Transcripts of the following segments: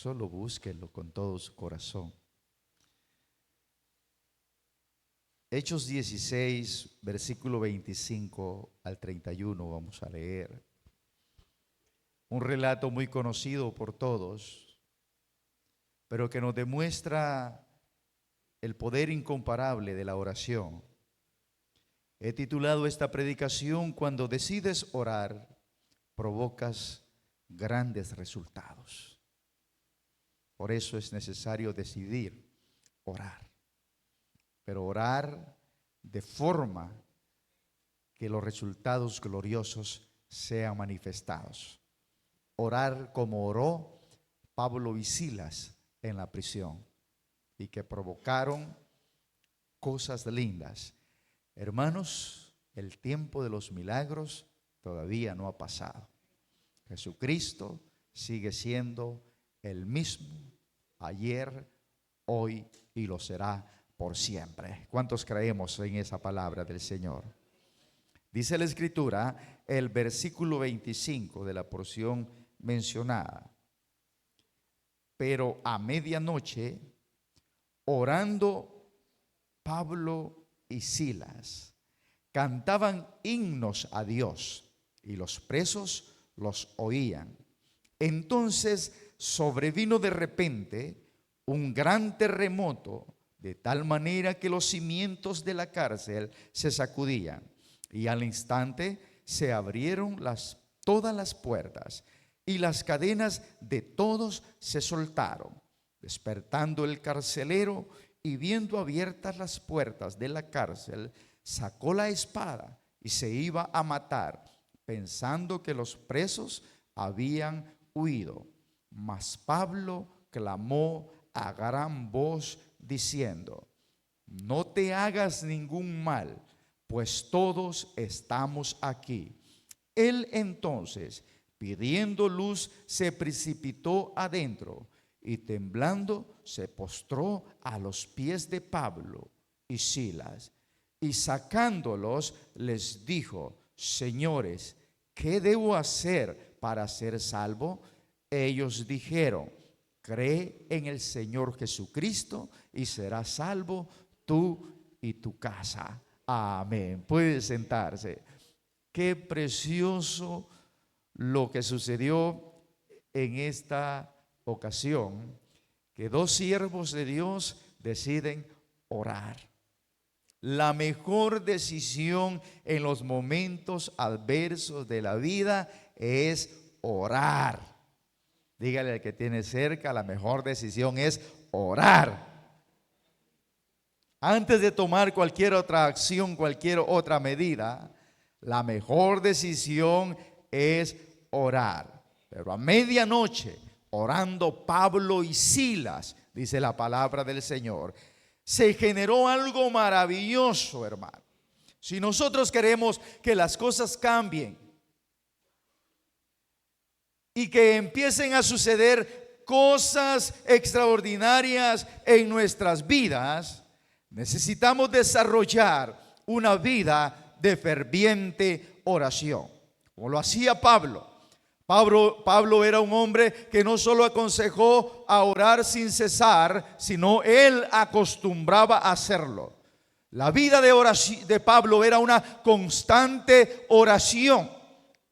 Solo búsquenlo con todo su corazón. Hechos 16, versículo 25 al 31, vamos a leer. Un relato muy conocido por todos, pero que nos demuestra el poder incomparable de la oración. He titulado esta predicación: Cuando decides orar, provocas grandes resultados. Por eso es necesario decidir orar, pero orar de forma que los resultados gloriosos sean manifestados. Orar como oró Pablo y Silas en la prisión, y que provocaron cosas lindas. Hermanos, el tiempo de los milagros todavía no ha pasado. Jesucristo sigue siendo el mismo ayer, hoy y lo será por siempre. ¿Cuántos creemos en esa palabra del Señor? Dice la Escritura, el versículo 25 de la porción mencionada: pero a medianoche, orando Pablo y Silas, cantaban himnos a Dios, y los presos los oían. Entonces sobrevino de repente un gran terremoto, de tal manera que los cimientos de la cárcel se sacudían, y al instante se abrieron todas las puertas, y las cadenas de todos se soltaron. Despertando el carcelero y viendo abiertas las puertas de la cárcel, sacó la espada y se iba a matar, pensando que los presos habían huido. Mas Pablo clamó a gran voz diciendo: no te hagas ningún mal, pues todos estamos aquí. Él entonces, pidiendo luz, se precipitó adentro y temblando se postró a los pies de Pablo y Silas, y sacándolos les dijo: señores, ¿qué debo hacer para ser salvo? Ellos dijeron: cree en el Señor Jesucristo y serás salvo tú y tu casa. Amén. Puede sentarse. Qué precioso lo que sucedió en esta ocasión, que dos siervos de Dios deciden orar. La mejor decisión en los momentos adversos de la vida es orar. Dígale al que tiene cerca: la mejor decisión es orar. Antes de tomar cualquier otra acción, cualquier otra medida, la mejor decisión es orar. Pero a medianoche, orando Pablo y Silas, dice la palabra del Señor, se generó algo maravilloso, hermano. Si nosotros queremos que las cosas cambien y que empiecen a suceder cosas extraordinarias en nuestras vidas, necesitamos desarrollar una vida de ferviente oración, como lo hacía Pablo. Pablo era un hombre que no solo aconsejó a orar sin cesar, sino él acostumbraba a hacerlo. La vida de oración de Pablo era una constante oración.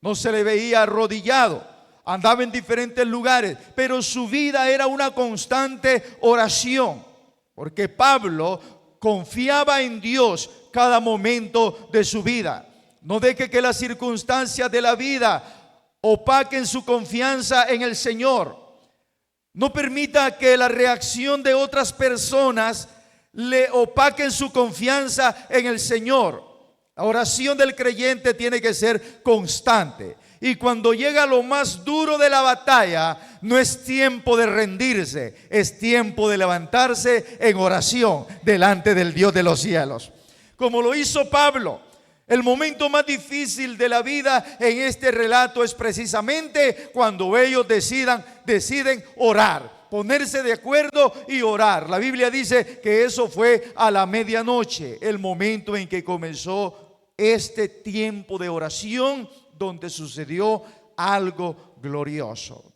No se le veía arrodillado, andaba en diferentes lugares, pero su vida era una constante oración, porque Pablo confiaba en Dios cada momento de su vida. No deje que las circunstancias de la vida opaquen su confianza en el Señor. No permita que la reacción de otras personas le opaquen su confianza en el Señor. La oración del creyente tiene que ser constante. Y cuando llega lo más duro de la batalla, no es tiempo de rendirse, es tiempo de levantarse en oración delante del Dios de los cielos. Como lo hizo Pablo. El momento más difícil de la vida en este relato es precisamente cuando ellos deciden orar, ponerse de acuerdo y orar. La Biblia dice que eso fue a la medianoche, el momento en que comenzó este tiempo de oración, donde sucedió algo glorioso.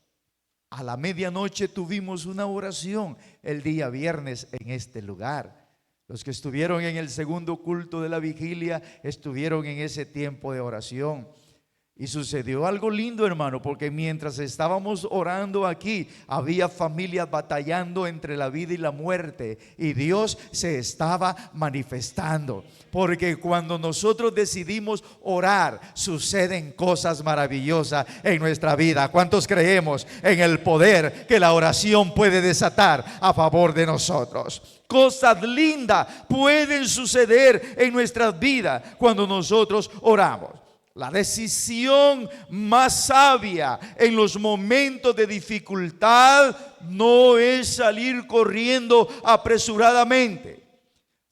A la medianoche tuvimos una oración el día viernes en este lugar. Los que estuvieron en el segundo culto de la vigilia estuvieron en ese tiempo de oración. Y sucedió algo lindo, hermano, porque mientras estábamos orando aquí, había familias batallando entre la vida y la muerte, y Dios se estaba manifestando. Porque cuando nosotros decidimos orar, suceden cosas maravillosas en nuestra vida. ¿Cuántos creemos en el poder que la oración puede desatar a favor de nosotros? Cosas lindas pueden suceder en nuestras vidas cuando nosotros oramos. La decisión más sabia en los momentos de dificultad no es salir corriendo apresuradamente.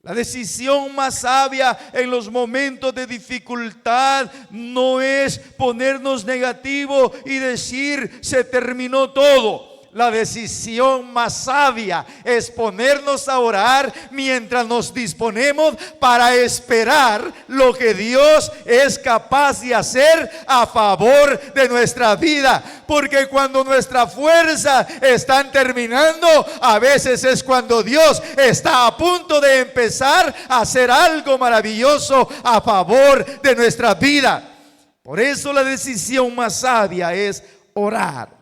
La decisión más sabia en los momentos de dificultad no es ponernos negativo y decir se terminó todo. La decisión más sabia es ponernos a orar mientras nos disponemos para esperar lo que Dios es capaz de hacer a favor de nuestra vida. Porque cuando nuestras fuerzas están terminando, a veces es cuando Dios está a punto de empezar a hacer algo maravilloso a favor de nuestra vida. Por eso la decisión más sabia es orar.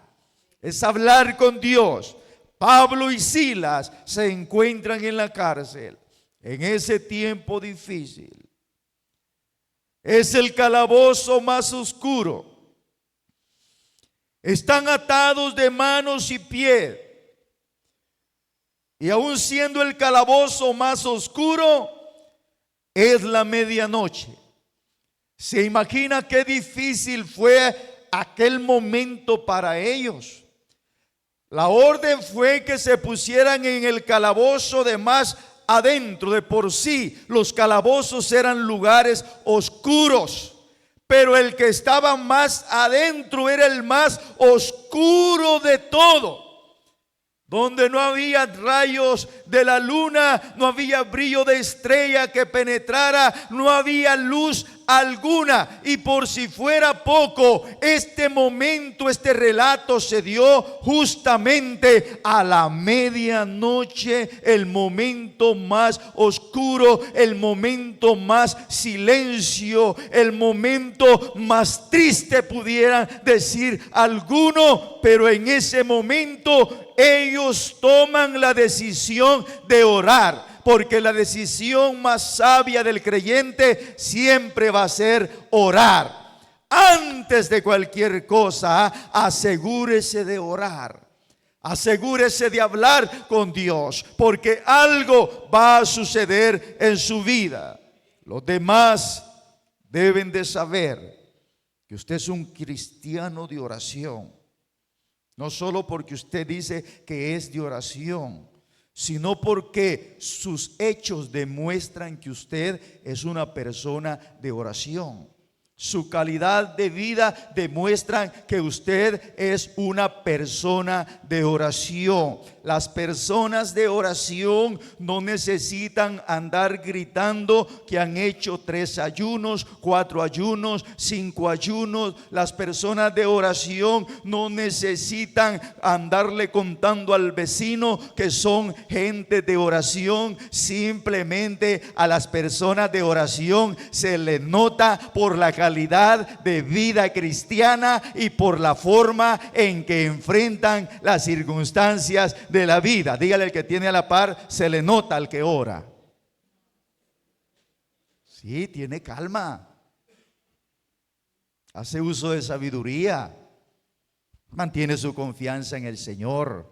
Es hablar con Dios. Pablo y Silas se encuentran en la cárcel en ese tiempo difícil. Es el calabozo más oscuro. Están atados de manos y pies. Y aun siendo el calabozo más oscuro, es la medianoche. ¿Se imagina qué difícil fue aquel momento para ellos? La orden fue que se pusieran en el calabozo de más adentro. De por sí, los calabozos eran lugares oscuros, pero el que estaba más adentro era el más oscuro de todo, donde no había rayos de la luna, no había brillo de estrella que penetrara, no había luz alguna. Y por si fuera poco, este momento, este relato se dio justamente a la medianoche, el momento más oscuro, el momento más silencio, el momento más triste, pudieran decir alguno. Pero en ese momento ellos toman la decisión de orar. Porque la decisión más sabia del creyente siempre va a ser orar. Antes de cualquier cosa, asegúrese de orar. Asegúrese de hablar con Dios, porque algo va a suceder en su vida. Los demás deben de saber que usted es un cristiano de oración. No solo porque usted dice que es de oración, sino porque sus hechos demuestran que usted es una persona de oración. Su calidad de vida demuestra que usted es una persona de oración. Las personas de oración no necesitan andar gritando que han hecho 3 ayunos, 4 ayunos, 5 ayunos. Las personas de oración no necesitan andarle contando al vecino que son gente de oración. Simplemente a las personas de oración se les nota por la calidad de vida cristiana y por la forma en que enfrentan las circunstancias de la vida. Dígale al que tiene a la par, se le nota al que ora. Sí, tiene calma, hace uso de sabiduría, mantiene su confianza en el Señor,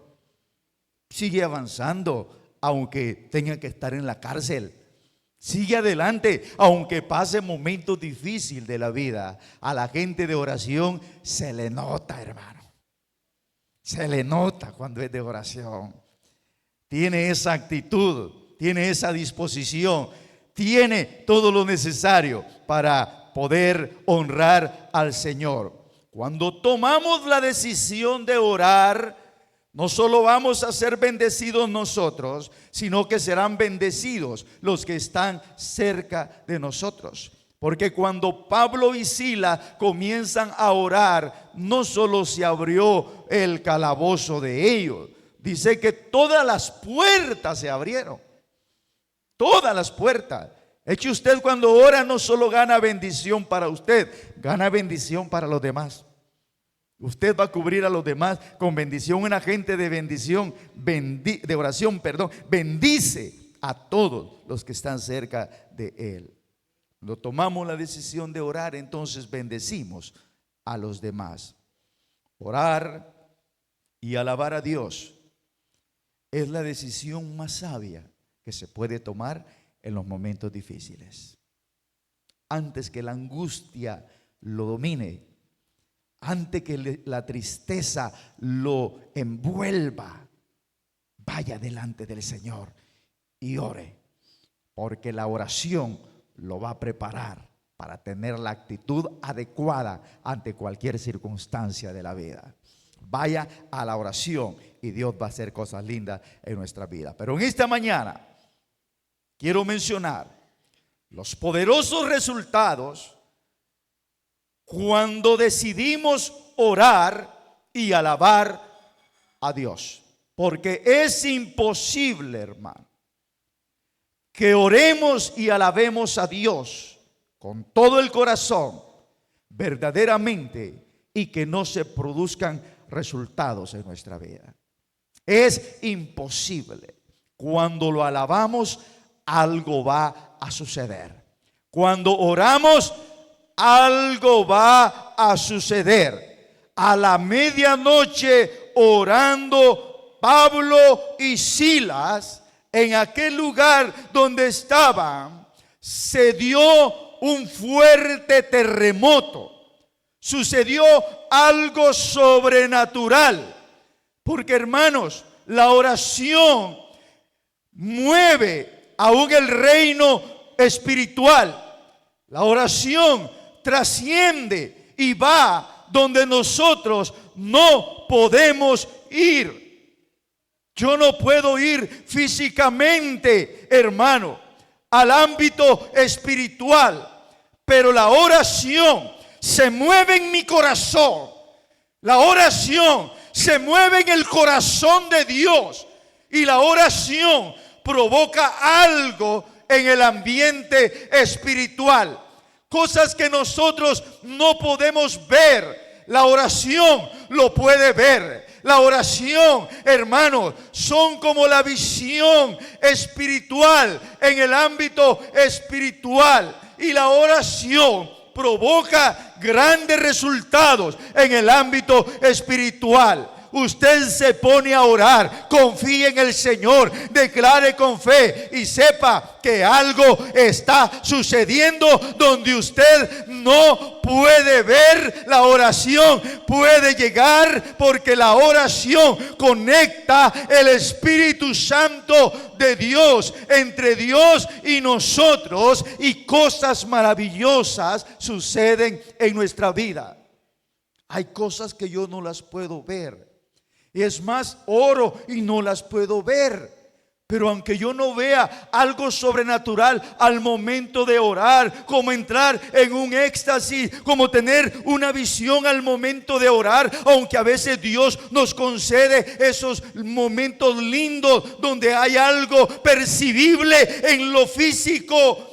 sigue avanzando aunque tenga que estar en la cárcel. Sigue adelante, aunque pase momentos difíciles de la vida. A la gente de oración se le nota, hermano. Se le nota cuando es de oración. Tiene esa actitud, tiene esa disposición, tiene todo lo necesario para poder honrar al Señor. Cuando tomamos la decisión de orar, no solo vamos a ser bendecidos nosotros, sino que serán bendecidos los que están cerca de nosotros. Porque cuando Pablo y Silas comienzan a orar, no solo se abrió el calabozo de ellos, dice que todas las puertas se abrieron. Todas las puertas. Es que usted cuando ora no solo gana bendición para usted, gana bendición para los demás. Usted va a cubrir a los demás con bendición. Un agente de bendición, de oración, bendice a todos los que están cerca de él. Cuando tomamos la decisión de orar, entonces bendecimos a los demás. Orar y alabar a Dios es la decisión más sabia que se puede tomar en los momentos difíciles. Antes que la angustia lo domine, antes que la tristeza lo envuelva, vaya delante del Señor y ore, porque la oración lo va a preparar para tener la actitud adecuada ante cualquier circunstancia de la vida. Vaya a la oración y Dios va a hacer cosas lindas en nuestra vida. Pero en esta mañana quiero mencionar los poderosos resultados cuando decidimos orar y alabar a Dios. Porque es imposible, hermano, que oremos y alabemos a Dios con todo el corazón, verdaderamente, y que no se produzcan resultados en nuestra vida. Es imposible. Cuando lo alabamos, algo va a suceder. Cuando oramos, algo va a suceder. A la medianoche, orando Pablo y Silas, en aquel lugar donde estaban, se dio un fuerte terremoto. Sucedió algo sobrenatural. Porque, hermanos, la oración mueve aún el reino espiritual. La oración trasciende y va donde nosotros no podemos ir. Yo no puedo ir físicamente, hermano, al ámbito espiritual, pero la oración se mueve en mi corazón. La oración se mueve en el corazón de Dios, y la oración provoca algo en el ambiente espiritual, cosas que nosotros no podemos ver. La oración lo puede ver. La oración, hermanos, son como la visión espiritual en el ámbito espiritual. Y la oración provoca grandes resultados en el ámbito espiritual. Usted se pone a orar, confíe en el Señor, declare con fe y sepa que algo está sucediendo donde usted no puede ver. La oración puede llegar porque la oración conecta el Espíritu Santo de Dios entre Dios y nosotros, y cosas maravillosas suceden en nuestra vida. Hay cosas que yo no las puedo ver. Y es más, oro y no las puedo ver. Pero aunque yo no vea algo sobrenatural al momento de orar, como entrar en un éxtasis, como tener una visión al momento de orar, aunque a veces Dios nos concede esos momentos lindos donde hay algo percibible en lo físico.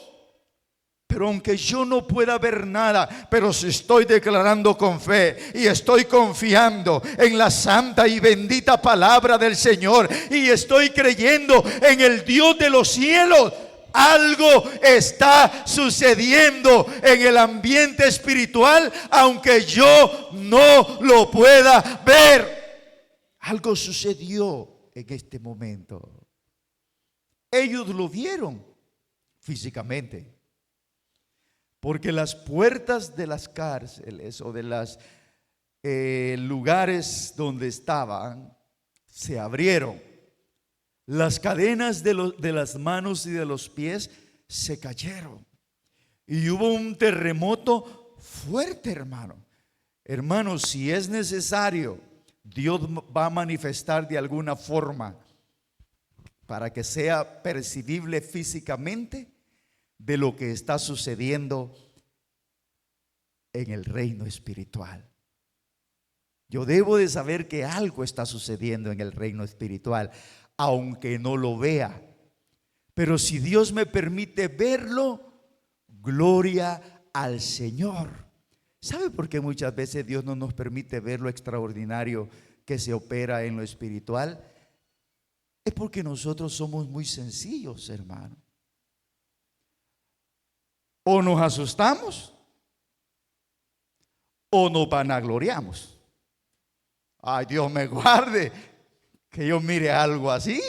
Pero aunque yo no pueda ver nada, pero si estoy declarando con fe y estoy confiando en la santa y bendita palabra del Señor, y estoy creyendo en el Dios de los cielos, algo está sucediendo en el ambiente espiritual, aunque yo no lo pueda ver. Algo sucedió en este momento. Ellos lo vieron físicamente, porque las puertas de las cárceles o de los lugares donde estaban se abrieron. Las cadenas de las manos y de los pies se cayeron. Y hubo un terremoto fuerte, hermano. Hermano, si es necesario, Dios va a manifestar de alguna forma para que sea percibible físicamente de lo que está sucediendo en el reino espiritual. Yo debo de saber que algo está sucediendo en el reino espiritual, aunque no lo vea. Pero si Dios me permite verlo, gloria al Señor. ¿Sabe por qué muchas veces Dios no nos permite ver lo extraordinario que se opera en lo espiritual? Es porque nosotros somos muy sencillos, hermano. O nos asustamos o nos vanagloriamos. Ay, Dios me guarde que yo mire algo así.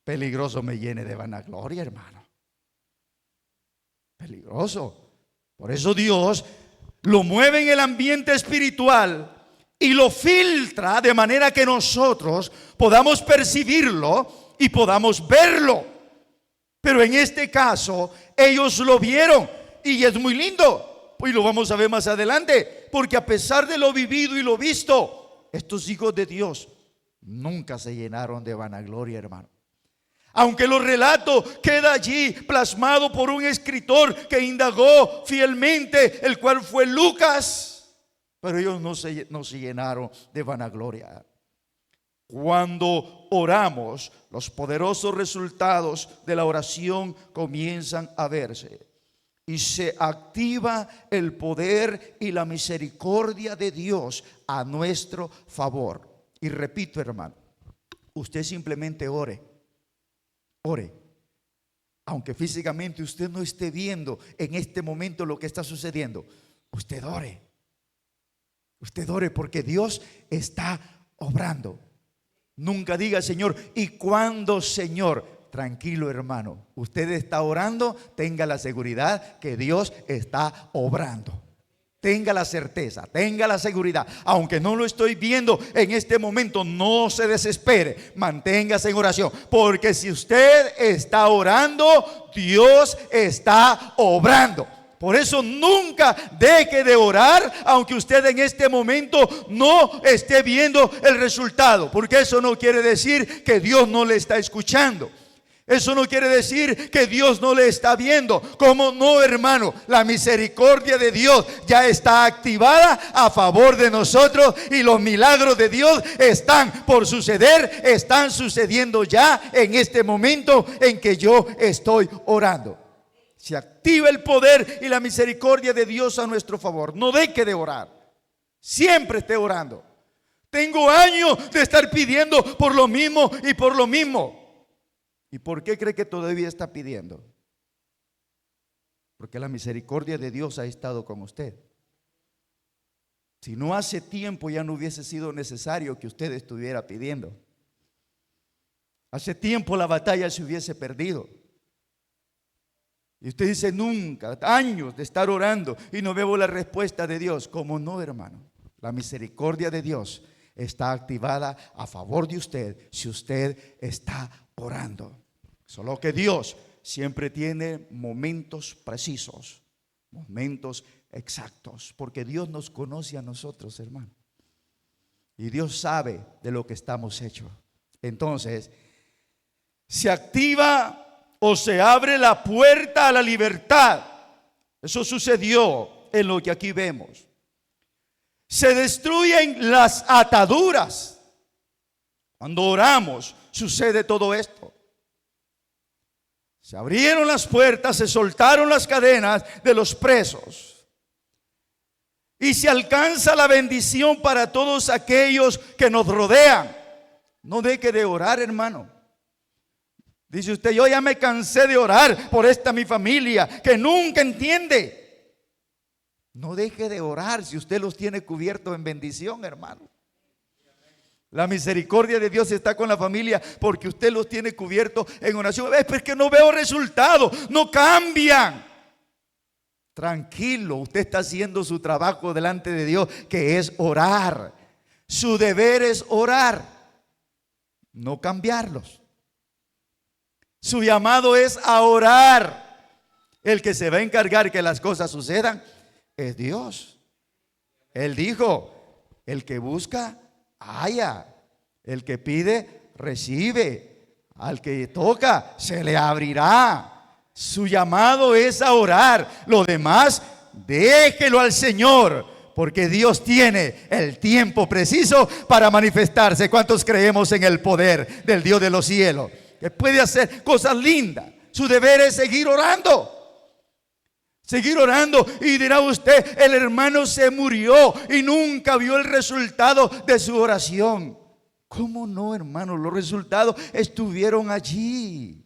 Peligroso me llene de vanagloria, hermano. Peligroso. Por eso Dios lo mueve en el ambiente espiritual y lo filtra de manera que nosotros podamos percibirlo y podamos verlo. Pero en este caso ellos lo vieron y es muy lindo. Y lo vamos a ver más adelante, porque a pesar de lo vivido y lo visto, estos hijos de Dios nunca se llenaron de vanagloria, hermano. Aunque los relatos queda allí plasmado por un escritor que indagó fielmente, el cual fue Lucas, pero ellos no se llenaron de vanagloria. Cuando oramos, los poderosos resultados de la oración comienzan a verse y se activa el poder y la misericordia de Dios a nuestro favor. Y repito, hermano, usted simplemente ore. Ore, aunque físicamente usted no esté viendo en este momento lo que está sucediendo. Usted ore porque Dios está obrando. Nunca diga, Señor, ¿y cuándo, Señor? Tranquilo, hermano, usted está orando, tenga la seguridad que Dios está obrando. Tenga la certeza, tenga la seguridad. Aunque no lo estoy viendo en este momento, no se desespere. Manténgase en oración. Porque si usted está orando, Dios está obrando. Por eso nunca deje de orar, aunque usted en este momento no esté viendo el resultado. Porque eso no quiere decir que Dios no le está escuchando. Eso no quiere decir que Dios no le está viendo. ¿Cómo no, hermano? La misericordia de Dios ya está activada a favor de nosotros y los milagros de Dios están por suceder, están sucediendo ya en este momento en que yo estoy orando. Se activa el poder y la misericordia de Dios a nuestro favor. No deje de orar. Siempre esté orando. Tengo años de estar pidiendo por lo mismo y por lo mismo. ¿Y por qué cree que todavía está pidiendo? Porque la misericordia de Dios ha estado con usted. Si no hace tiempo ya no hubiese sido necesario que usted estuviera pidiendo. Hace tiempo la batalla se hubiese perdido. Y usted dice, nunca, años de estar orando y no veo la respuesta de Dios. ¿Cómo no, hermano? La misericordia de Dios está activada a favor de usted si usted está orando. Solo que Dios siempre tiene momentos precisos, momentos exactos, porque Dios nos conoce a nosotros, hermano. Y Dios sabe de lo que estamos hechos. Entonces, se activa o se abre la puerta a la libertad. Eso sucedió en lo que aquí vemos. Se destruyen las ataduras. Cuando oramos, sucede todo esto. Se abrieron las puertas, se soltaron las cadenas de los presos. Y se alcanza la bendición para todos aquellos que nos rodean. No deje de orar, hermano. Dice usted, yo ya me cansé de orar por esta mi familia que nunca entiende. No deje de orar si usted los tiene cubiertos en bendición, hermano. La misericordia de Dios está con la familia porque usted los tiene cubiertos en oración. Es porque no veo resultados, no cambian. Tranquilo, usted está haciendo su trabajo delante de Dios, que es orar. Su deber es orar, no cambiarlos. Su llamado es a orar. El que se va a encargar que las cosas sucedan es Dios. Él dijo, el que busca, halla. El que pide, recibe. Al que toca, se le abrirá. Su llamado es a orar. Lo demás déjelo al Señor, porque Dios tiene el tiempo preciso para manifestarse. ¿Cuántos creemos en el poder del Dios de los cielos, que puede hacer cosas lindas? Su deber es seguir orando. Seguir orando. Y dirá usted, el hermano se murió y nunca vio el resultado de su oración. ¿Cómo no, hermano? Los resultados estuvieron allí.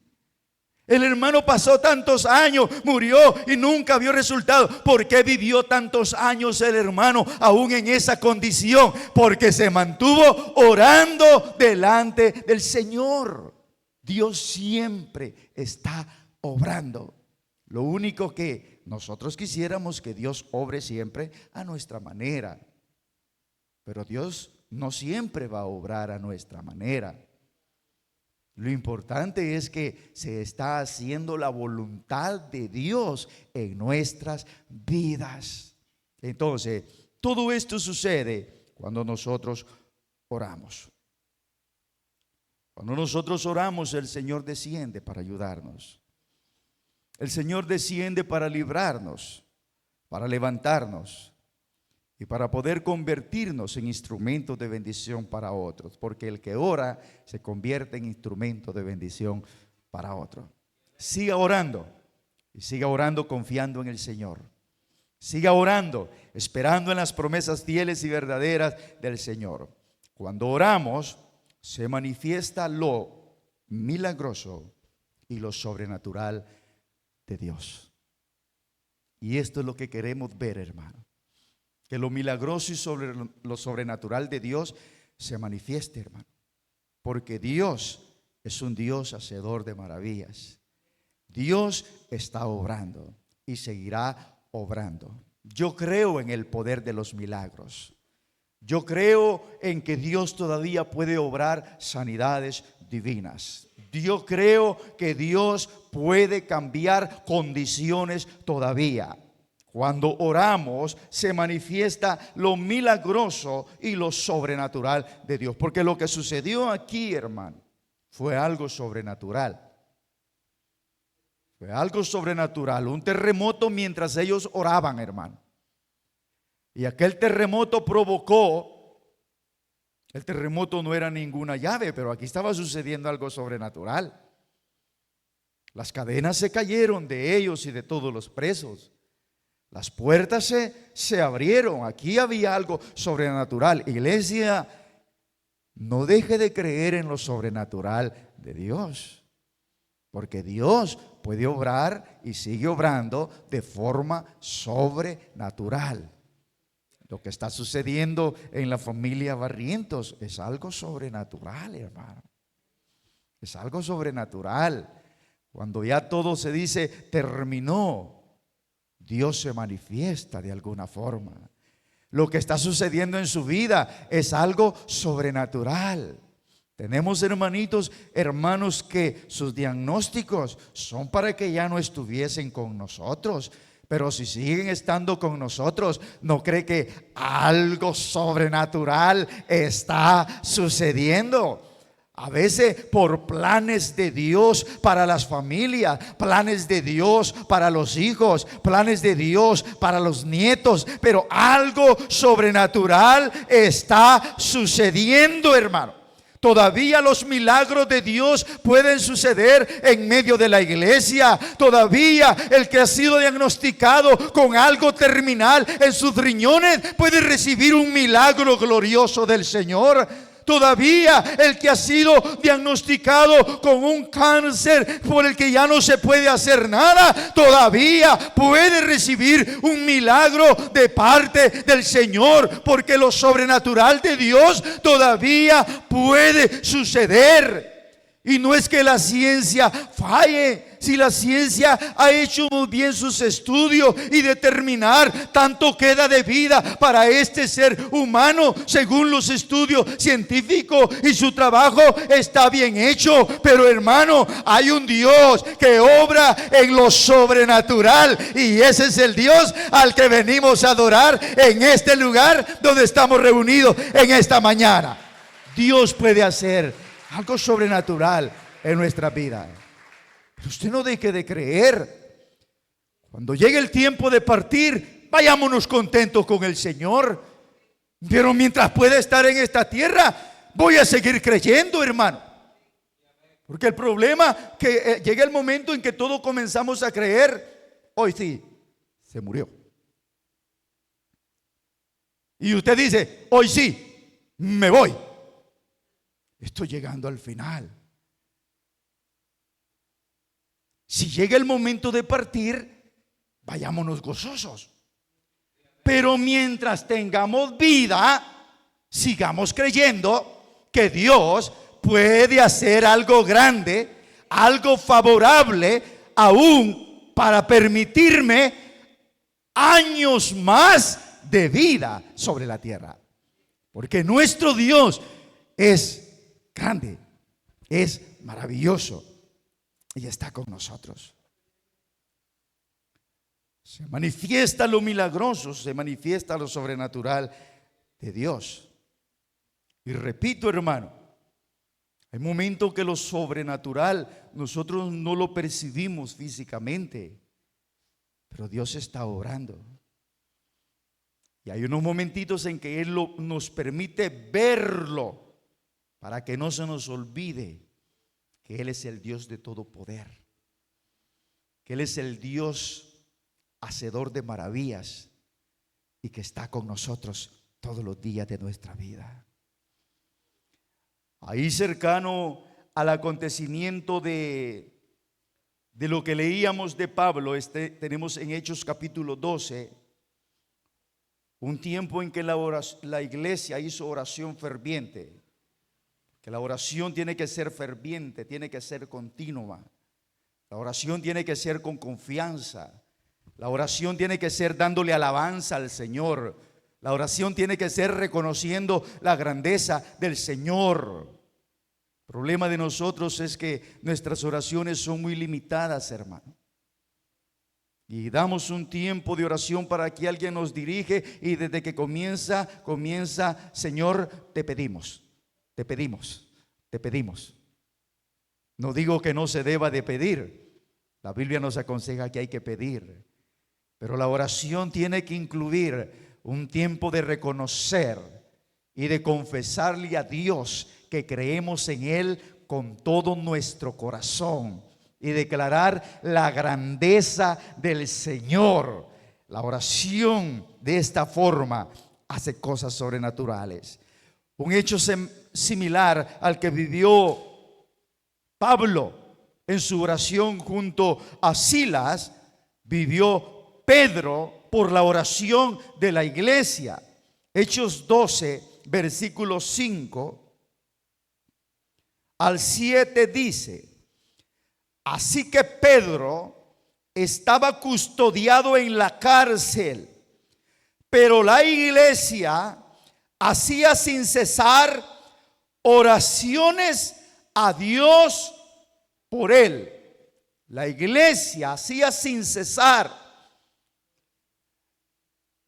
El hermano pasó tantos años, murió y nunca vio resultado. ¿Por qué vivió tantos años el hermano aún en esa condición? Porque se mantuvo orando delante del Señor. Dios siempre está obrando. Lo único que nosotros quisiéramos que Dios obre siempre a nuestra manera. Pero Dios no siempre va a obrar a nuestra manera. Lo importante es que se está haciendo la voluntad de Dios en nuestras vidas. Entonces, todo esto sucede cuando nosotros oramos. Cuando nosotros oramos, el Señor desciende para ayudarnos. El Señor desciende para librarnos, para levantarnos y para poder convertirnos en instrumentos de bendición para otros, porque el que ora se convierte en instrumento de bendición para otros. Siga orando y siga orando confiando en el Señor. Siga orando, esperando en las promesas fieles y verdaderas del Señor. Cuando oramos, se manifiesta lo milagroso y lo sobrenatural de Dios. Y esto es lo que queremos ver, hermano. Que lo milagroso y lo sobrenatural de Dios se manifieste, hermano. Porque Dios es un Dios hacedor de maravillas. Dios está obrando y seguirá obrando. Yo creo en el poder de los milagros. Yo creo en que Dios todavía puede obrar sanidades divinas. Yo creo que Dios puede cambiar condiciones todavía. Cuando oramos se manifiesta lo milagroso y lo sobrenatural de Dios. Porque lo que sucedió aquí, hermano, fue algo sobrenatural. Fue algo sobrenatural. Un terremoto mientras ellos oraban, hermano. Y aquel terremoto provocó, el terremoto no era ninguna llave, pero aquí estaba sucediendo algo sobrenatural. Las cadenas se cayeron de ellos y de todos los presos. Las puertas se abrieron. Aquí había algo sobrenatural. Iglesia, no deje de creer en lo sobrenatural de Dios, porque Dios puede obrar y sigue obrando de forma sobrenatural. Lo que está sucediendo en la familia Barrientos es algo sobrenatural, hermano. Es algo sobrenatural. Cuando ya todo se dice terminó, Dios se manifiesta de alguna forma. Lo que está sucediendo en su vida es algo sobrenatural. Tenemos hermanos que sus diagnósticos son para que ya no estuviesen con nosotros. Pero si siguen estando con nosotros, ¿no cree que algo sobrenatural está sucediendo? A veces por planes de Dios para las familias, planes de Dios para los hijos, planes de Dios para los nietos, pero algo sobrenatural está sucediendo, hermano. Todavía los milagros de Dios pueden suceder en medio de la iglesia. Todavía el que ha sido diagnosticado con algo terminal en sus riñones puede recibir un milagro glorioso del Señor. Todavía el que ha sido diagnosticado con un cáncer por el que ya no se puede hacer nada, todavía puede recibir un milagro de parte del Señor, porque lo sobrenatural de Dios todavía puede suceder. Y no es que la ciencia falle. Si la ciencia ha hecho muy bien sus estudios y determinar tanto queda de vida para este ser humano según los estudios científicos, y su trabajo está bien hecho, pero hermano, hay un Dios que obra en lo sobrenatural, y ese es el Dios al que venimos a adorar en este lugar donde estamos reunidos en esta mañana. Dios puede hacer algo sobrenatural en nuestra vida. Pero usted no deje de creer. Cuando llegue el tiempo de partir, vayámonos contentos con el Señor. Pero mientras pueda estar en esta tierra, voy a seguir creyendo, hermano. Porque el problema que llega el momento en que todos comenzamos a creer, hoy sí, se murió. Y usted dice, hoy sí, me voy. Estoy llegando al final. Si llega el momento de partir, vayámonos gozosos. Pero mientras tengamos vida, sigamos creyendo que Dios puede hacer algo grande, algo favorable, aún para permitirme años más de vida sobre la tierra. Porque nuestro Dios es grande, es maravilloso y está con nosotros. Se manifiesta lo milagroso, se manifiesta lo sobrenatural de Dios. Y repito, hermano, hay momentos que lo sobrenatural nosotros no lo percibimos físicamente, pero Dios está obrando. Y hay unos momentitos en que Él nos permite verlo para que no se nos olvide que Él es el Dios de todo poder, que Él es el Dios hacedor de maravillas y que está con nosotros todos los días de nuestra vida. Ahí cercano al acontecimiento de lo que leíamos de Pablo, tenemos en Hechos capítulo 12, un tiempo en que la iglesia hizo oración ferviente. Que la oración tiene que ser ferviente, tiene que ser continua. La oración tiene que ser con confianza. La oración tiene que ser dándole alabanza al Señor. La oración tiene que ser reconociendo la grandeza del Señor. El problema de nosotros es que nuestras oraciones son muy limitadas, hermano. Y damos un tiempo de oración para que alguien nos dirige y desde que comienza, Señor, te pedimos. Te pedimos, te pedimos. No digo que no se deba de pedir. La Biblia nos aconseja que hay que pedir. Pero la oración tiene que incluir un tiempo de reconocer y de confesarle a Dios que creemos en Él con todo nuestro corazón y declarar la grandeza del Señor. La oración de esta forma hace cosas sobrenaturales. Un hecho similar al que vivió Pablo en su oración junto a Silas, vivió Pedro por la oración de la iglesia. Hechos 12, versículo 5 al 7 dice: así que Pedro estaba custodiado en la cárcel, pero la iglesia hacía sin cesar oraciones a Dios por él. La iglesia hacía sin cesar.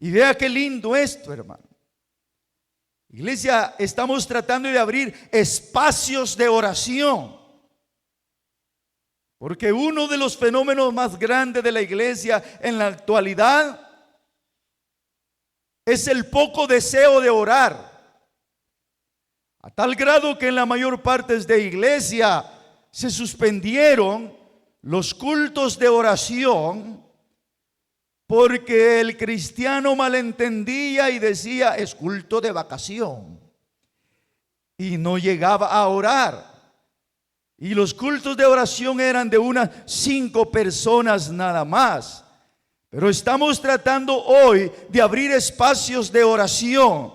Y vea qué lindo esto, hermano. Iglesia, estamos tratando de abrir espacios de oración. Porque uno de los fenómenos más grandes de la iglesia en la actualidad es el poco deseo de orar. A tal grado que en la mayor parte de iglesia se suspendieron los cultos de oración porque el cristiano malentendía y decía es culto de vacación y no llegaba a orar. Y los cultos de oración eran de unas 5 personas nada más. Pero estamos tratando hoy de abrir espacios de oración,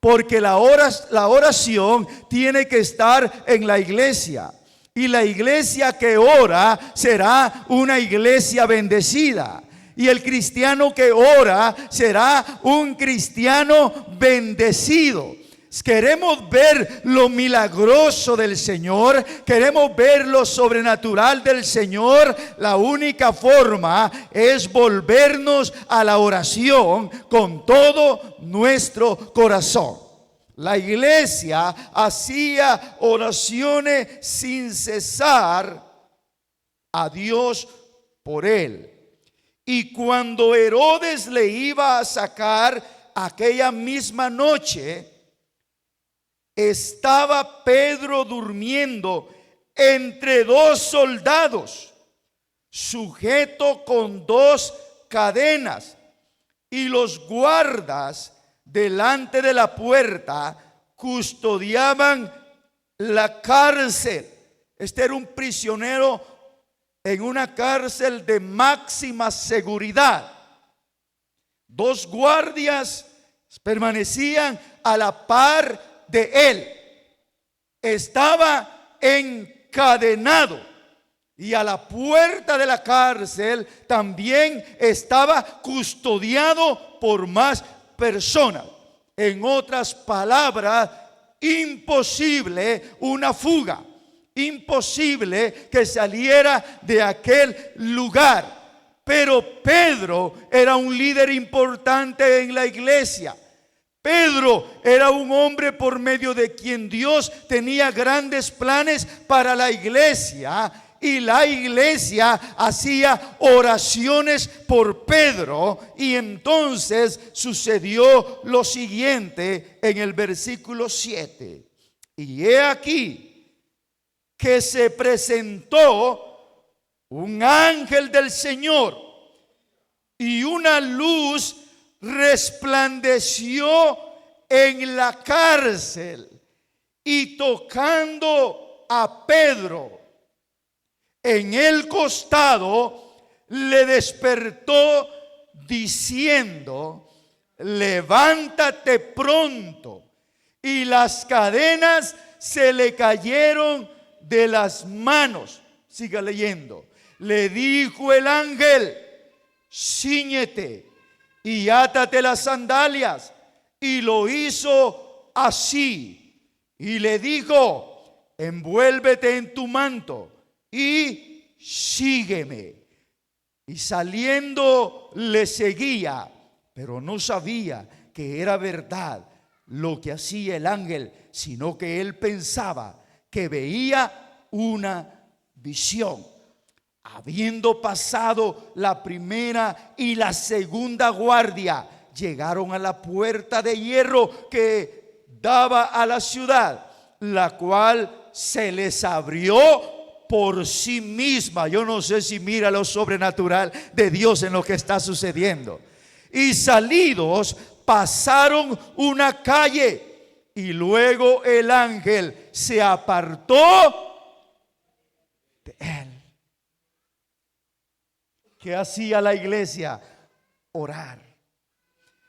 porque la oración tiene que estar en la iglesia. Y la iglesia que ora será una iglesia bendecida. Y el cristiano que ora será un cristiano bendecido. Queremos ver lo milagroso del Señor, queremos ver lo sobrenatural del Señor. La única forma es volvernos a la oración con todo nuestro corazón. La iglesia hacía oraciones sin cesar a Dios por él. Y cuando Herodes le iba a sacar aquella misma noche, estaba Pedro durmiendo entre dos soldados, sujeto con dos cadenas, y los guardas delante de la puerta custodiaban la cárcel. Este era un prisionero en una cárcel de máxima seguridad. Dos guardias permanecían a la par de él. Estaba encadenado, y a la puerta de la cárcel también estaba custodiado por más personas. En otras palabras, imposible una fuga, imposible que saliera de aquel lugar. Pero Pedro era un líder importante en la iglesia. Pedro era un hombre por medio de quien Dios tenía grandes planes para la iglesia, y la iglesia hacía oraciones por Pedro. Y entonces sucedió lo siguiente en el versículo 7. Y he aquí que se presentó un ángel del Señor, y una luz resplandeció en la cárcel, y tocando a Pedro en el costado, le despertó diciendo: levántate pronto. Y las cadenas se le cayeron de las manos. Siga leyendo. Le dijo el ángel: cíñete y átate las sandalias. Y lo hizo así. Y le dijo: envuélvete en tu manto y sígueme. Y saliendo le seguía, pero no sabía que era verdad lo que hacía el ángel, sino que él pensaba que veía una visión. Habiendo pasado la primera y la segunda guardia, llegaron a la puerta de hierro que daba a la ciudad, la cual se les abrió por sí misma. Yo no sé si mira lo sobrenatural de Dios en lo que está sucediendo. Y salidos pasaron una calle, y luego el ángel se apartó de él. ¿Qué hacía la iglesia? Orar.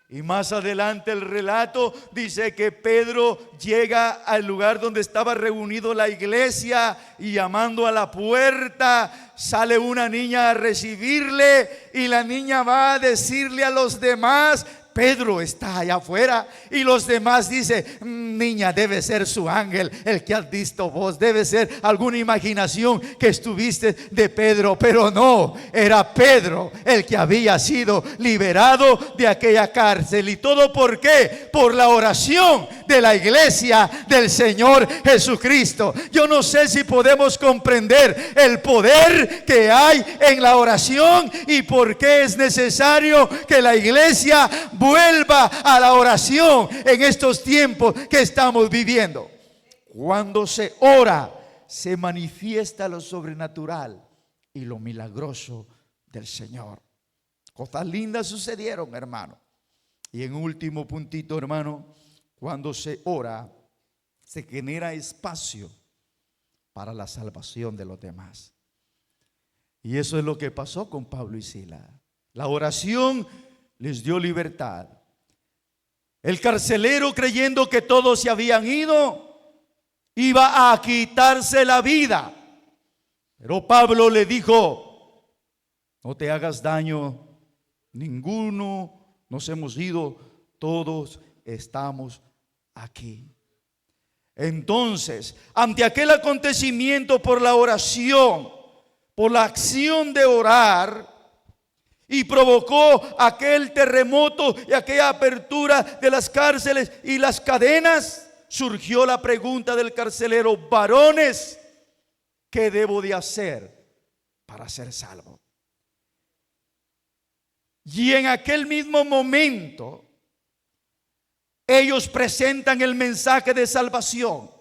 Y más adelante el relato dice que Pedro llega al lugar donde estaba reunido la iglesia, y llamando a la puerta, sale una niña a recibirle, y la niña va a decirle a los demás: Pedro está allá afuera. Y los demás dicen: niña, debe ser su ángel el que has visto vos, debe ser alguna imaginación que estuviste de Pedro. Pero no, era Pedro el que había sido liberado de aquella cárcel. ¿Y todo por qué? Por la oración de la iglesia del Señor Jesucristo. Yo no sé si podemos comprender el poder que hay en la oración, y por qué es necesario que la iglesia vuelva a la oración en estos tiempos que estamos viviendo. Cuando se ora, se manifiesta lo sobrenatural y lo milagroso del Señor. Cosas lindas sucedieron, hermano. Y en último puntito, hermano, cuando se ora, se genera espacio para la salvación de los demás. Y eso es lo que pasó con Pablo y Silas. La oración les dio libertad. El carcelero, creyendo que todos se habían ido, iba a quitarse la vida. Pero Pablo le dijo: no te hagas daño, ninguno nos hemos ido, todos estamos aquí. Entonces, ante aquel acontecimiento, por la oración, por la acción de orar, y provocó aquel terremoto y aquella apertura de las cárceles y las cadenas, surgió la pregunta del carcelero: varones, ¿qué debo de hacer para ser salvo? Y en aquel mismo momento, ellos presentan el mensaje de salvación.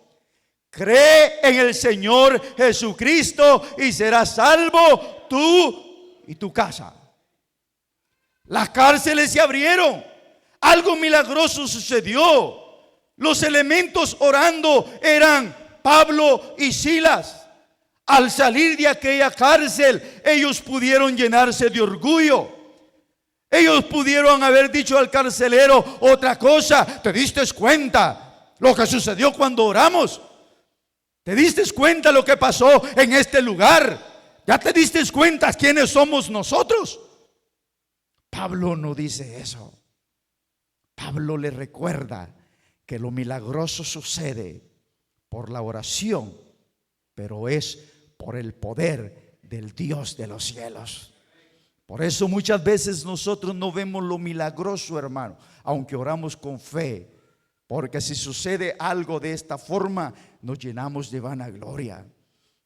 Cree en el Señor Jesucristo y serás salvo tú y tu casa. Las cárceles se abrieron. Algo milagroso sucedió. Los elementos orando eran Pablo y Silas. Al salir de aquella cárcel, ellos pudieron llenarse de orgullo. Ellos pudieron haber dicho al carcelero otra cosa. ¿Te diste cuenta lo que sucedió cuando oramos? ¿Te diste cuenta lo que pasó en este lugar? ¿Ya te diste cuenta quiénes somos nosotros? Pablo no dice eso. Pablo le recuerda que lo milagroso sucede por la oración, pero es por el poder del Dios de los cielos. Por eso muchas veces nosotros no vemos lo milagroso, hermano, aunque oramos con fe. Porque si sucede algo de esta forma, nos llenamos de vanagloria.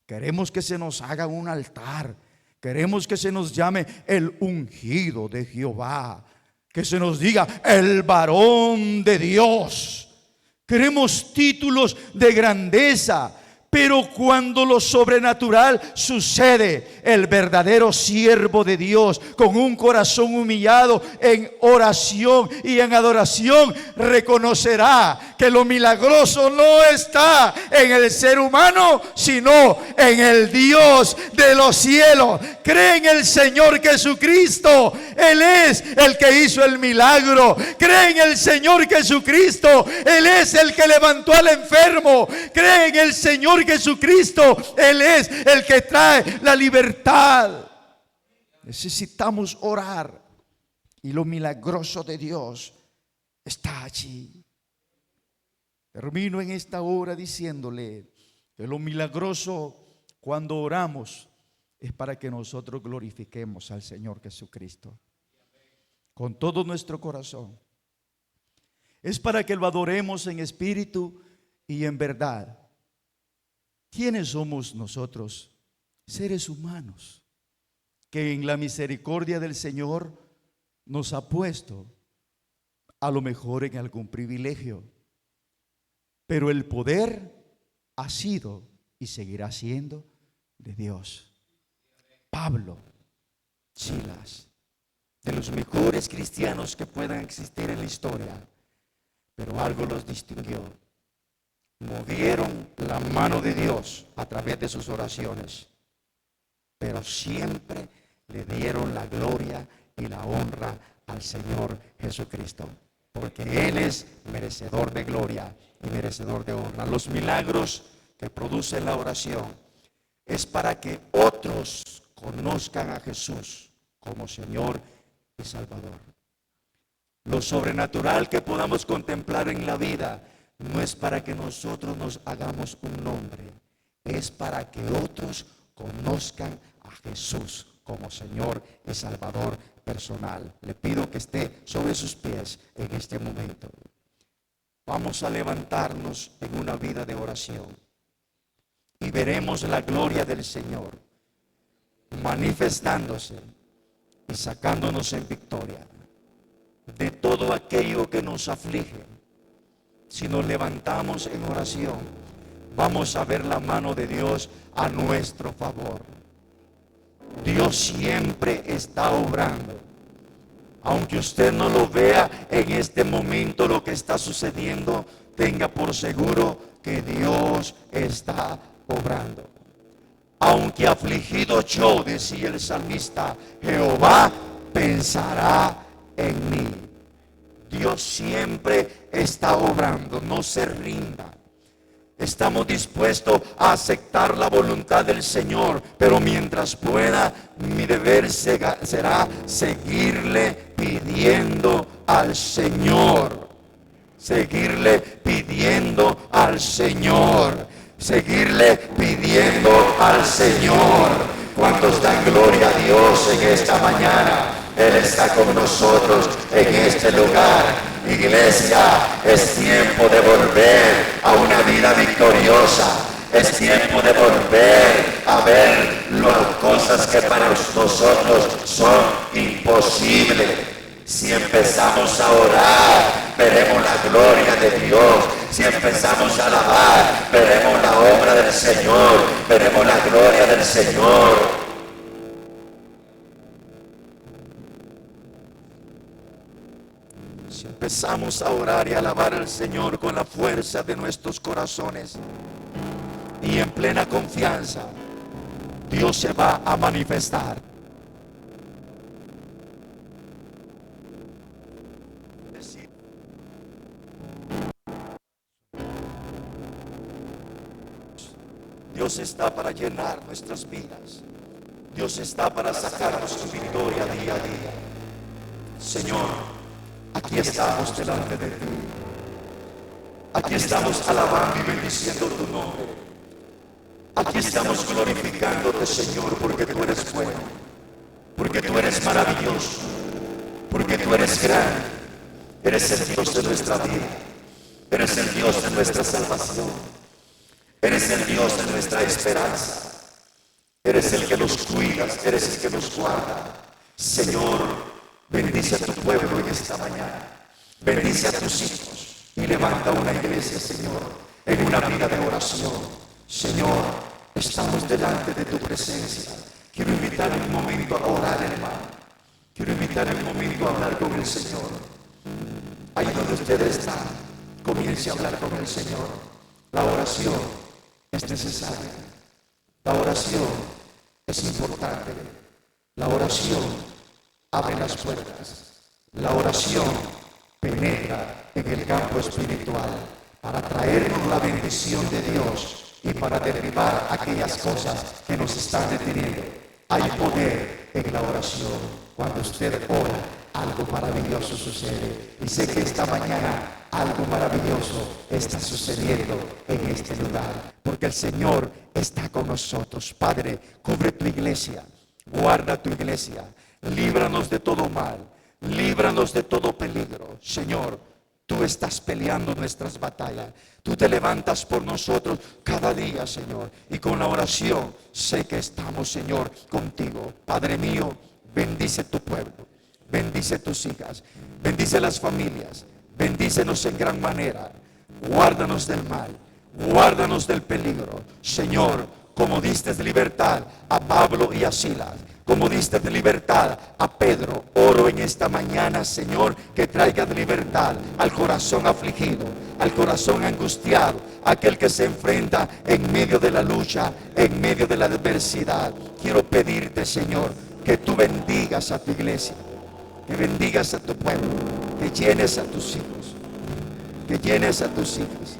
Queremos que se nos haga un altar. Queremos que se nos llame el ungido de Jehová. Que se nos diga el varón de Dios. Queremos títulos de grandeza. Pero cuando lo sobrenatural sucede, el verdadero siervo de Dios, con un corazón humillado en oración y en adoración, reconocerá que lo milagroso no está en el ser humano, sino en el Dios de los cielos. Cree en el Señor Jesucristo. Él es el que hizo el milagro. Cree en el Señor Jesucristo. Él es el que levantó al enfermo. Cree en el Señor Jesucristo. Él es el que trae la libertad. Necesitamos orar, y lo milagroso de Dios está allí. Termino en esta hora diciéndole que lo milagroso cuando oramos es para que nosotros glorifiquemos al Señor Jesucristo con todo nuestro corazón. Es para que lo adoremos en espíritu y en verdad. ¿Quiénes somos nosotros? Seres humanos que en la misericordia del Señor nos ha puesto a lo mejor en algún privilegio, pero el poder ha sido y seguirá siendo de Dios. Pablo, Silas, de los mejores cristianos que puedan existir en la historia, pero algo los distinguió. Movieron la mano de Dios a través de sus oraciones, pero siempre le dieron la gloria y la honra al Señor Jesucristo, porque Él es merecedor de gloria y merecedor de honra. Los milagros que produce la oración es para que otros conozcan a Jesús como Señor y Salvador. Lo sobrenatural que podamos contemplar en la vida no es para que nosotros nos hagamos un nombre, es para que otros conozcan a Jesús como Señor y Salvador personal. Le pido que esté sobre sus pies en este momento. Vamos a levantarnos en una vida de oración y veremos la gloria del Señor manifestándose y sacándonos en victoria de todo aquello que nos aflige. Si nos levantamos en oración, vamos a ver la mano de Dios a nuestro favor. Dios siempre está obrando. Aunque usted no lo vea en este momento lo que está sucediendo, tenga por seguro que Dios está obrando. Aunque afligido yo, decía el salmista, Jehová pensará en mí. Dios siempre está obrando, no se rinda. Estamos dispuestos a aceptar la voluntad del Señor, pero mientras pueda, mi deber será seguirle pidiendo al Señor. Seguirle pidiendo al Señor. Seguirle pidiendo al Señor. ¿Cuántos dan gloria a Dios en esta mañana? Él está con nosotros en este lugar. Iglesia, es tiempo de volver a una vida victoriosa. Es tiempo de volver a ver las cosas que para nosotros son imposibles. Si empezamos a orar, veremos la gloria de Dios. Si empezamos a alabar, veremos la obra del Señor, veremos la gloria del Señor. Si empezamos a orar y a alabar al Señor con la fuerza de nuestros corazones y en plena confianza, Dios se va a manifestar. Dios está para llenar nuestras vidas. Dios está para sacarnos su victoria día a día. Señor, aquí estamos delante de ti. Aquí estamos alabando y bendiciendo tu nombre. Aquí estamos glorificándote, Señor, porque tú eres bueno, porque tú eres maravilloso, porque tú eres grande. Eres el Dios de nuestra vida. Eres el Dios de nuestra salvación. Eres el Dios de nuestra esperanza. Eres el que nos cuida, eres el que nos guarda. Señor, bendice a tu pueblo en esta mañana. Bendice a tus hijos y levanta una iglesia, Señor, en una vida de oración. Señor, estamos delante de tu presencia. Quiero invitar un momento a orar, hermano. Quiero invitar un momento a hablar con el Señor. Ahí donde usted está, comience a hablar con el Señor. La oración es necesaria. La oración es importante. La oración abre las puertas. La oración penetra en el campo espiritual para traernos la bendición de Dios y para derribar aquellas cosas que nos están deteniendo. Hay poder en la oración. Cuando usted ora, algo maravilloso sucede. Y sé que esta mañana algo maravilloso está sucediendo en este lugar, porque el Señor está con nosotros. Padre, cubre tu iglesia, guarda tu iglesia, líbranos de todo mal, líbranos de todo peligro. Señor, tú estás peleando nuestras batallas. Tú te levantas por nosotros cada día, Señor. Y con la oración sé que estamos, Señor, contigo. Padre mío, bendice tu pueblo, bendice tus hijas, bendice las familias, bendícenos en gran manera. Guárdanos del mal, guárdanos del peligro. Señor, como diste libertad a Pablo y a Silas, como diste libertad a Pedro, oro en esta mañana, Señor, que traigas libertad al corazón afligido, al corazón angustiado, aquel que se enfrenta en medio de la lucha, en medio de la adversidad. Quiero pedirte, Señor, que tú bendigas a tu iglesia, que bendigas a tu pueblo, que llenes a tus hijos, que llenes a tus hijas.